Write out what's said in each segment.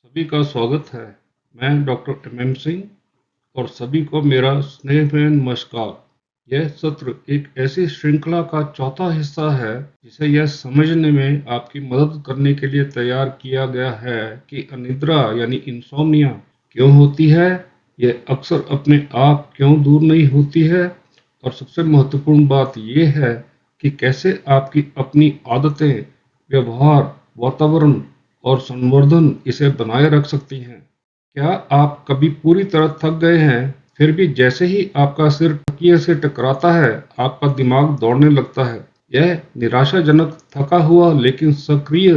सभी का स्वागत है। मैं डॉक्टर एम सिंह और सभी को मेरा स्नेहपूर्ण नमस्कार। यह सत्र एक ऐसी श्रृंखला का चौथा हिस्सा है जिसे यह समझने में आपकी मदद करने के लिए तैयार किया गया है कि अनिद्रा यानी इंसोम्निया क्यों होती है, यह अक्सर अपने आप क्यों दूर नहीं होती है और सबसे महत्वपूर्ण बात यह है कि कैसे आपकी अपनी आदतें, व्यवहार, वातावरण और संवर्धन इसे बनाए रख सकती हैं। क्या आप कभी पूरी तरह थक गए हैं, फिर भी जैसे ही आपका सिर तकिए से टकराता है, आपका दिमाग दौड़ने लगता है? यह निराशाजनक थका हुआ लेकिन सक्रिय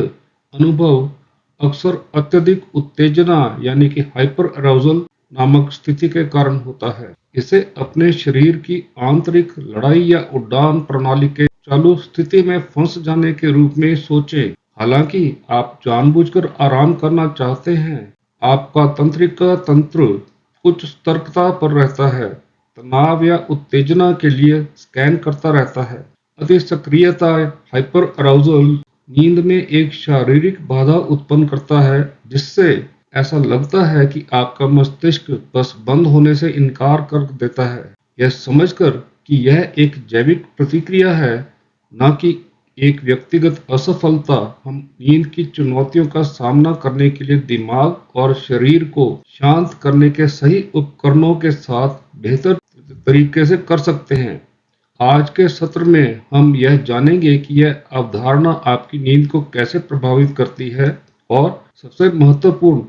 अनुभव अक्सर अत्यधिक उत्तेजना यानी कि हाइपर अराउजल नामक स्थिति के कारण होता है। इसे अपने शरीर की आंतरिक लड़ाई या उड्डान प्रणाली के चालू स्थिति में फंस जाने के रूप में सोचें। हालांकि आप जानबूझकर आराम करना चाहते हैं, आपका तंत्रिका तंत्र उच्च सतर्कता पर रहता है, तनाव या उत्तेजना के लिए स्कैन करता रहता है। अति सक्रियता हाइपर अराउजल नींद में एक शारीरिक बाधा उत्पन्न करता है जिससे ऐसा लगता है कि आपका मस्तिष्क बस बंद होने से इनकार कर देता है। यह समझकर कि यह एक जैविक प्रतिक्रिया है, न कि एक व्यक्तिगत असफलता, हम नींद की चुनौतियों का सामना करने के लिए दिमाग और शरीर को शांत करने के सही उपकरणों के साथ बेहतर तरीके से कर सकते हैं। आज के सत्र में हम यह जानेंगे कि यह अवधारणा आपकी नींद को कैसे प्रभावित करती है और सबसे महत्वपूर्ण,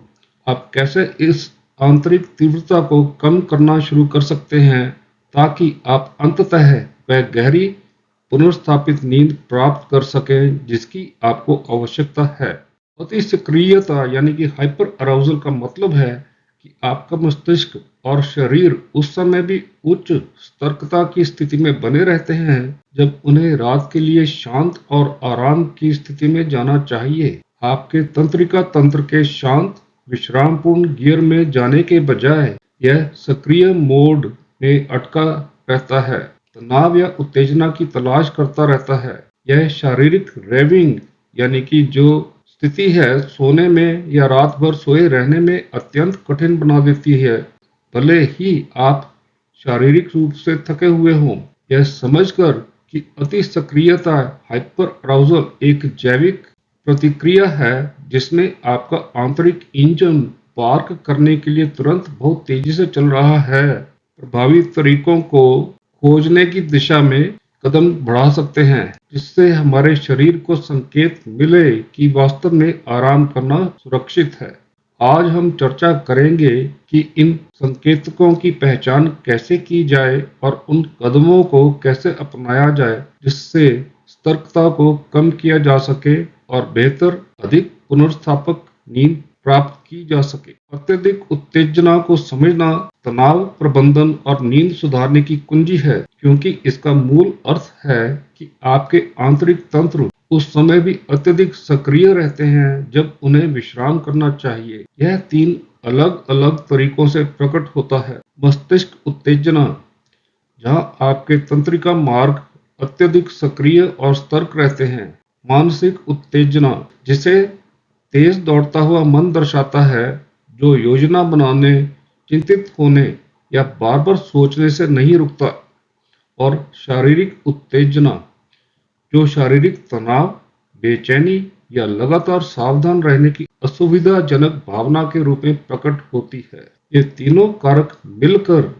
आप कैसे इस आंतरिक तीव्रता को कम करना शुरू कर सकते हैं ताकि आप अंततः वह गहरी पुनर्स्थापित नींद प्राप्त कर सकें जिसकी आपको आवश्यकता है। अति सक्रियता यानी कि हाइपर अराउजल का मतलब है कि आपका मस्तिष्क और शरीर उस समय भी उच्च सतर्कता की स्थिति में बने रहते हैं जब उन्हें रात के लिए शांत और आराम की स्थिति में जाना चाहिए। आपके तंत्रिका तंत्र के शांत विश्रामपूर्ण गियर में जाने के बजाय यह सक्रिय मोड में अटका रहता है, तनाव या उत्तेजना की तलाश करता रहता है। यह शारीरिक रेविंग यानी कि जो स्थिति है सोने में या रात भर सोए रहने में अत्यंत कठिन बना देती है, भले ही आप शारीरिक रूप से थके हुए हों। यह समझकर कि अति सक्रियता हाइपर अराउजल एक जैविक प्रतिक्रिया है जिसमें आपका आंतरिक इंजन पार्क करने के लिए तुरंत बहुत तेजी से चल रहा है, प्रभावी तरीकों को खोजने की दिशा में कदम बढ़ा सकते हैं जिससे हमारे शरीर को संकेत मिले कि वास्तव में आराम करना सुरक्षित है। आज हम चर्चा करेंगे कि इन संकेतकों की पहचान कैसे की जाए और उन कदमों को कैसे अपनाया जाए जिससे सतर्कता को कम किया जा सके और बेहतर, अधिक पुनर्स्थापक नींद प्राप्त की जा सके। अत्यधिक उत्तेजना को समझना तनाव प्रबंधन और नींद सुधारने की कुंजी है, क्योंकि इसका मूल अर्थ है कि आपके आंतरिक तंत्र उस समय भी अत्यधिक सक्रिय रहते हैं जब उन्हें विश्राम करना चाहिए। यह 3 अलग अलग तरीकों से प्रकट होता है। मस्तिष्क उत्तेजना, जहां आपके तंत्रिका मार्ग अत्यधिक सक्रिय और सतर्क रहते हैं। मानसिक उत्तेजना, जिसे तेज दौड़ता हुआ मन दर्शाता है, जो योजना बनाने, चिंतित होने या बार बार सोचने से नहीं रुकता। और शारीरिक उत्तेजना, जो शारीरिक तनाव, बेचैनी या लगातार सावधान रहने की असुविधाजनक भावना के रूप में प्रकट होती है। ये तीनों कारक मिलकर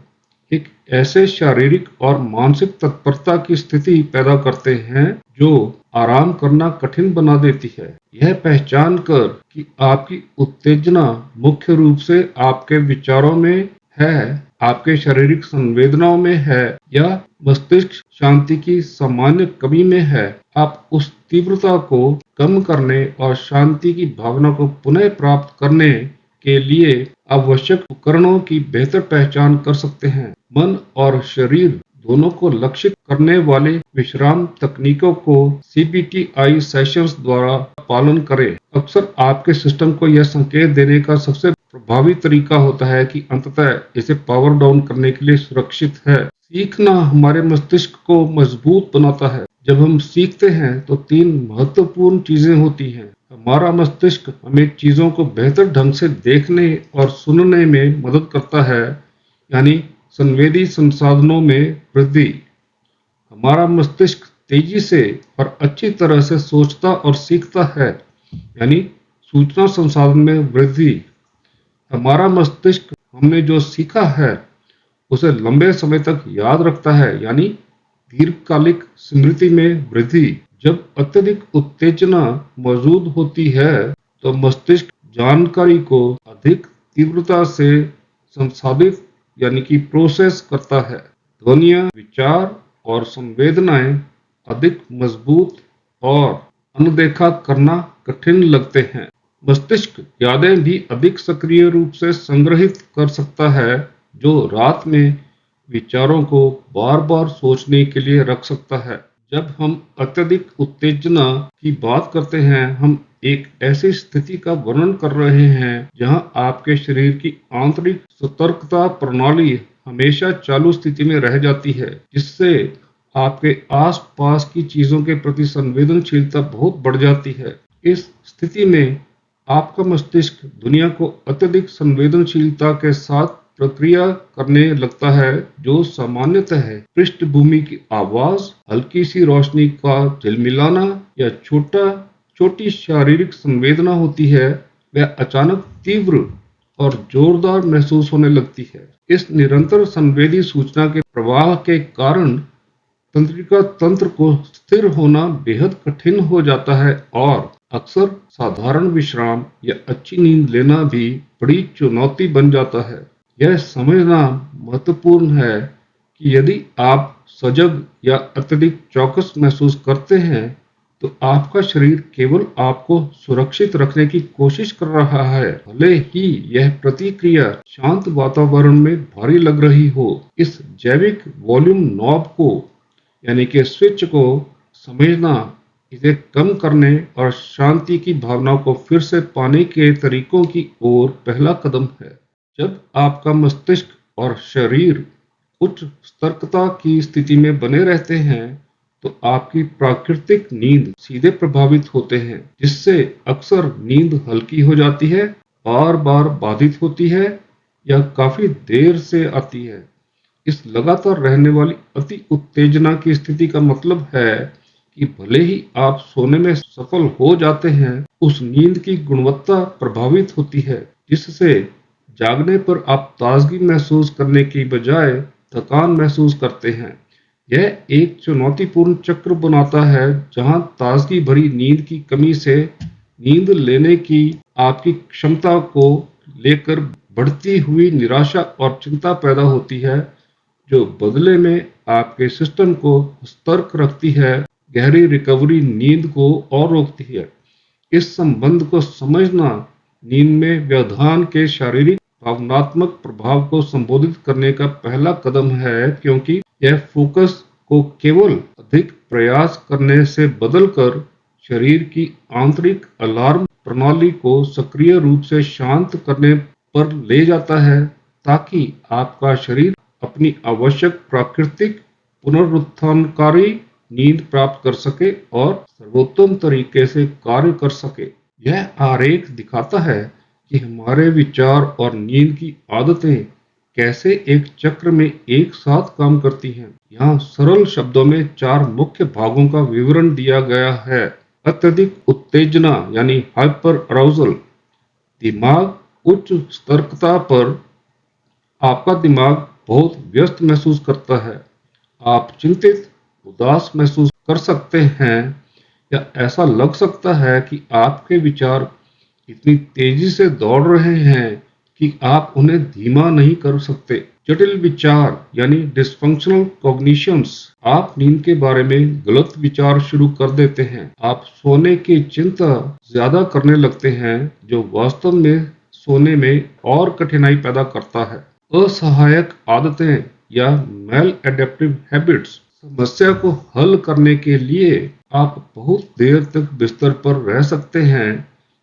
एक ऐसे शारीरिक और मानसिक तत्परता की स्थिति पैदा करते हैं जो आराम करना कठिन बना देती है। यह पहचान कर कि आपकी उत्तेजना मुख्य रूप से आपके विचारों में है, आपके शारीरिक संवेदनाओं में है या मस्तिष्क शांति की सामान्य कमी में है, आप उस तीव्रता को कम करने और शांति की भावना को पुनः प्राप्त करने के लिए आवश्यक उपकरणों की बेहतर पहचान कर सकते हैं। मन और शरीर दोनों को लक्षित करने वाले विश्राम तकनीकों को CBTI सेशंस द्वारा पालन करें। अक्सर आपके सिस्टम को यह संकेत देने का सबसे प्रभावी तरीका होता है कि अंततः इसे पावर डाउन करने के लिए सुरक्षित है। सीखना हमारे मस्तिष्क को मजबूत बनाता है। जब हम सीखते हैं तो 3 महत्वपूर्ण चीजें होती हैं। हमारा मस्तिष्क हमें चीज़ों को बेहतर ढंग से देखने और सुनने में मदद करता है, यानी संवेदी संसाधनों में वृद्धि। हमारा मस्तिष्क तेजी से और अच्छी तरह से सोचता और सीखता है, यानी सूचना संसाधन में वृद्धि। हमारा मस्तिष्क हमने जो सीखा है उसे लंबे समय तक याद रखता है, यानी दीर्घकालिक स्मृति में वृद्धि। जब अत्यधिक उत्तेजना मौजूद होती है तो मस्तिष्क जानकारी को अधिक तीव्रता से संसाधित यानी कि प्रोसेस करता है। ध्वनियाँ, विचार और संवेदनाएं अधिक मजबूत और अनदेखा करना कठिन लगते हैं। मस्तिष्क यादें भी अधिक सक्रिय रूप से संग्रहित कर सकता है, जो रात में विचारों को बार बार सोचने के लिए रख सकता है। जब हम अत्यधिक उत्तेजना की बात करते हैं, हम एक ऐसी स्थिति का वर्णन कर रहे हैं जहां आपके शरीर की आंतरिक सतर्कता प्रणाली हमेशा चालू स्थिति में रह जाती है, जिससे आपके आसपास की चीजों के प्रति संवेदनशीलता बहुत बढ़ जाती है। इस स्थिति में आपका मस्तिष्क दुनिया को अत्यधिक संवेदनशीलता के साथ प्रक्रिया करने लगता है, जो सामान्यतः पृष्ठभूमि की आवाज, हल्की सी रोशनी का झिलमिलाना या छोटी शारीरिक संवेदना होती है, वह अचानक तीव्र और जोरदार महसूस होने लगती है। इस निरंतर संवेदी सूचना के प्रवाह के कारण तंत्रिका तंत्र को स्थिर होना बेहद कठिन हो जाता है और अक्सर साधारण विश्राम या अच्छी नींद लेना भी बड़ी चुनौती बन जाता है। यह समझना महत्वपूर्ण है कि यदि आप सजग या अत्यधिक चौकस महसूस करते हैं, तो आपका शरीर केवल आपको सुरक्षित रखने की कोशिश कर रहा है, भले ही यह प्रतिक्रिया शांत वातावरण में भारी लग रही हो। इस जैविक वॉल्यूम नॉब को यानी कि स्विच को समझना, इसे कम करने और शांति की भावना को फिर से पाने के तरीकों की ओर पहला कदम है। जब आपका मस्तिष्क और शरीर उच्च सतर्कता की स्थिति में बने रहते हैं, तो आपकी प्राकृतिक नींद सीधे प्रभावित होते हैं, जिससे अक्सर नींद हल्की हो जाती है, बार बार बाधित होती है या काफी देर से आती है। इस लगातार रहने वाली अति उत्तेजना की स्थिति का मतलब है कि भले ही आप सोने में सफल हो जाते हैं, उस नींद की गुणवत्ता प्रभावित होती है, जिससे जागने पर आप ताजगी महसूस करने की बजाय थकान महसूस करते हैं। यह एक चुनौतीपूर्ण चक्र बनाता है, जहां ताजगी भरी नींद की कमी से नींद लेने की आपकी क्षमता को लेकर बढ़ती हुई निराशा और चिंता पैदा होती है, जो बदले में आपके सिस्टम को सतर्क रखती है, गहरी रिकवरी नींद को और रोकती है। इस संबंध को समझना नींद में व्यवधान के शारीरिक भावनात्मक प्रभाव को संबोधित करने का पहला कदम है, क्योंकि यह फोकस को केवल अधिक प्रयास करने से बदलकर शरीर की आंतरिक अलार्म प्रणाली को सक्रिय रूप से शांत करने पर ले जाता है, ताकि आपका शरीर अपनी आवश्यक प्राकृतिक पुनरुत्थानकारी नींद प्राप्त कर सके और सर्वोत्तम तरीके से कार्य कर सके। यह आरेख दिखाता है कि हमारे विचार और नींद की आदतें कैसे एक चक्र में एक साथ काम करती हैं। यहाँ सरल शब्दों में 4 मुख्य भागों का विवरण दिया गया है। अत्यधिक उत्तेजना यानी हाइपर अराउजल। दिमाग उच्च सतर्कता पर आपका दिमाग बहुत व्यस्त महसूस करता है। आप चिंतित, उदास महसूस कर सकते हैं या ऐसा लग सकता है कि आपके विचार इतनी तेजी से दौड़ रहे हैं कि आप उन्हें धीमा नहीं कर सकते। जटिल विचार यानी डिस्फंक्शनल कॉग्निशंस। आप नींद के बारे में गलत विचार शुरू कर देते हैं। आप सोने की चिंता ज्यादा करने लगते हैं, जो वास्तव में सोने में और कठिनाई पैदा करता है। असहायक आदतें या मैल एडेप्टिव हैबिट्स। समस्या को हल करने के लिए आप बहुत देर तक बिस्तर पर रह सकते हैं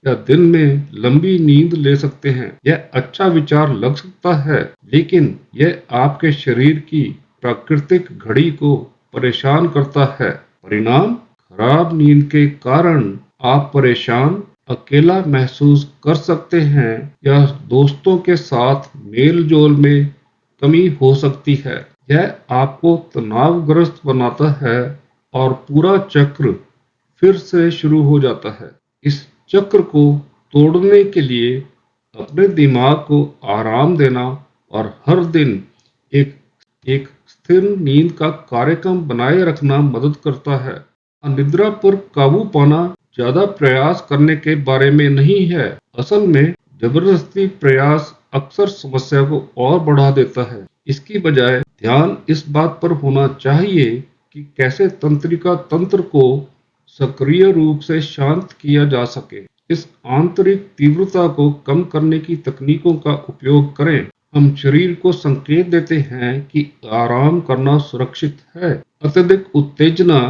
या दिन में लंबी नींद ले सकते हैं। यह अच्छा विचार लग सकता है, लेकिन यह आपके शरीर की प्राकृतिक घड़ी को परेशान करता है। परिणाम, खराब नींद के कारण आप परेशान, अकेला महसूस कर सकते हैं या दोस्तों के साथ मेल जोल में कमी हो सकती है। यह आपको तनावग्रस्त बनाता है और पूरा चक्र फिर से शुरू हो जाता है। इस चक्र को तोड़ने के लिए अपने दिमाग को आराम देना और हर दिन एक एक स्थिर नींद का कार्यक्रम बनाए रखना मदद करता है। अनिद्रा पर काबू पाना ज्यादा प्रयास करने के बारे में नहीं है। असल में जबरदस्ती प्रयास अक्सर समस्या को और बढ़ा देता है। इसकी बजाय ध्यान इस बात पर होना चाहिए कि कैसे तंत्रिका तंत्र को सक्रिय रूप से शांत किया जा सके। इस आंतरिक तीव्रता को कम करने की तकनीकों का उपयोग करें। हम शरीर को संकेत देते हैं कि आराम करना सुरक्षित है। अत्यधिक उत्तेजना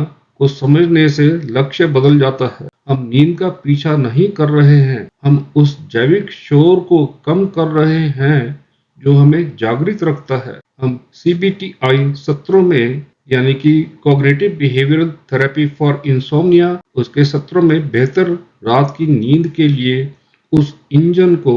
को समझने से लक्ष्य बदल जाता है। हम नींद का पीछा नहीं कर रहे हैं, हम उस जैविक शोर को कम कर रहे हैं जो हमें जागृत रखता है। हम CBTI सत्रों में यानी कि cognitive behavioural therapy for insomnia उसके सत्रों में बेहतर रात की नींद के लिए उस इंजन को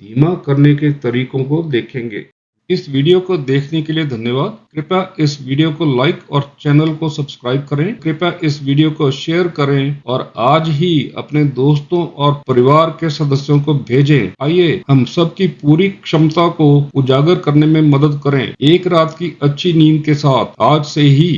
धीमा करने के तरीकों को देखेंगे। इस वीडियो को देखने के लिए धन्यवाद। कृपया इस वीडियो को लाइक और चैनल को सब्सक्राइब करें। कृपया इस वीडियो को शेयर करें और आज ही अपने दोस्तों और परिवार के सदस्यों को भेजें। आइए हम सबकी पूरी क्षमता को उजागर करने में मदद करें। एक रात की अच्छी नींद के साथ आज से ही